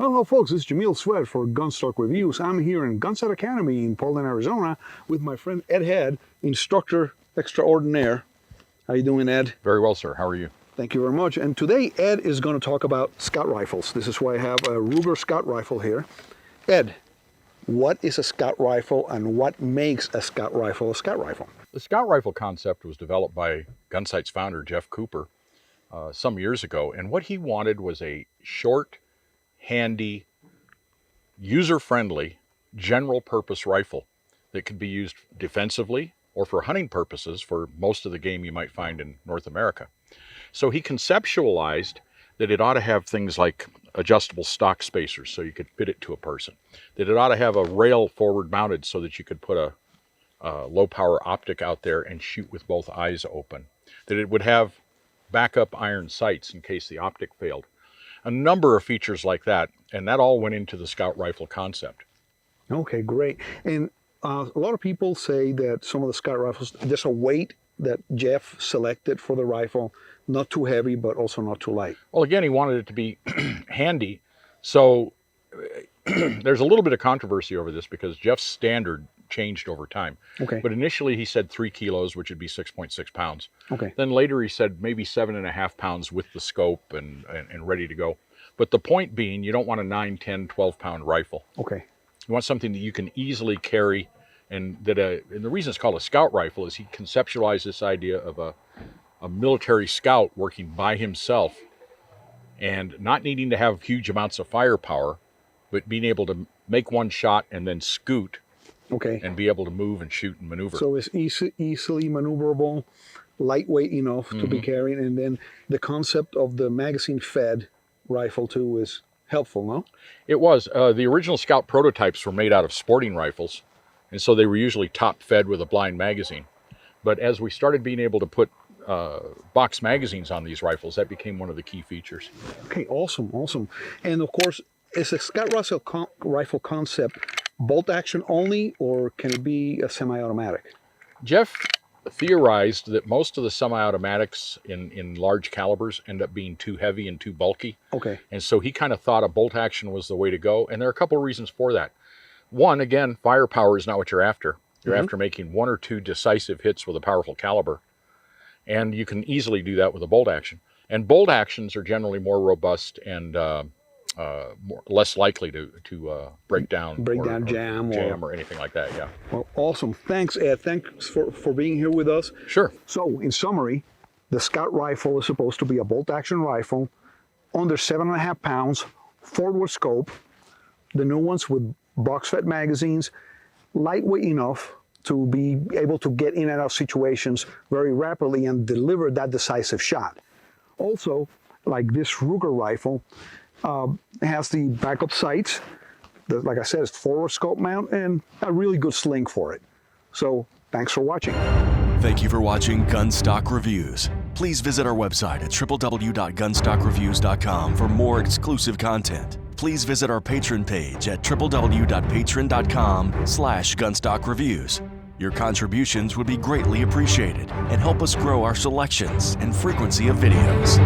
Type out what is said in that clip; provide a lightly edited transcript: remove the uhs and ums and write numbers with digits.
Hello folks, this is Yamil Sued for Gunsite Reviews. I'm here in Gunsite Academy in Portland, Arizona with my friend Ed Head, instructor extraordinaire. How you doing, Ed? Very well, sir. How are you? Thank you very much. And today Ed is going to talk about scout rifles. This is why I have a Ruger scout rifle here. Ed, what is a scout rifle and what makes a scout rifle a scout rifle? The scout rifle concept was developed by Gunsite's founder, Jeff Cooper, some years ago. And what he wanted was a short, handy, user-friendly, general-purpose rifle that could be used defensively or for hunting purposes for most of the game you might find in North America. So he conceptualized that it ought to have things like adjustable stock spacers so you could fit it to a person, that it ought to have a rail forward mounted so that you could put a low power optic out there and shoot with both eyes open, that it would have backup iron sights in case the optic failed. A number of features like that, and that all went into the scout rifle concept. Okay, great. And a lot of people say that some of the scout rifles, there's a weight that Jeff selected for the rifle, not too heavy, but also not too light. Well, again, he wanted it to be handy. So there's a little bit of controversy over this because Jeff's standard changed over time. Okay. But initially he said 3 kilos, which would be 6.6 pounds. Okay. Then later he said maybe 7.5 pounds with the scope and ready to go. But the point being, you don't want a 9, 10, 12 pound rifle. Okay. You want something that you can easily carry, and that and the reason it's called a scout rifle is he conceptualized this idea of a military scout working by himself and not needing to have huge amounts of firepower, but being able to make one shot and then scoot. Okay. And be able to move and shoot and maneuver. So it's easily maneuverable, lightweight enough to be carried, and then the concept of the magazine-fed rifle too is helpful, no? It was. The original Scout prototypes were made out of sporting rifles, and so they were usually top-fed with a blind magazine. But as we started being able to put box magazines on these rifles, that became one of the key features. Okay, awesome, awesome. And of course, is a Scout rifle concept bolt action only, or can it be a semi-automatic? Jeff theorized that most of the semi-automatics in large calibers end up being too heavy and too bulky. Okay. And so he kind of thought a bolt action was the way to go. And there are a couple of reasons for that. One, again, firepower is not what you're after. You're after making 1 or 2 decisive hits with a powerful caliber. And you can easily do that with a bolt action. And bolt actions are generally more robust and less likely to break down jam or anything like that. Yeah. Well, awesome. Thanks, Ed. Thanks for being here with us. Sure. So, in summary, the Scout rifle is supposed to be a bolt-action rifle, under 7.5 pounds, forward scope. The new ones with box-fed magazines, lightweight enough to be able to get in and out of situations very rapidly and deliver that decisive shot. Also, like this Ruger rifle, it has the backup sights. Like I said, it's forward scope mount and a really good sling for it. So thanks for watching. Thank you for watching Gunstock Reviews. Please visit our website at www.gunstockreviews.com for more exclusive content. Please visit our Patreon page at www.patreon.com/gunstockreviews. Your contributions would be greatly appreciated and help us grow our selections and frequency of videos.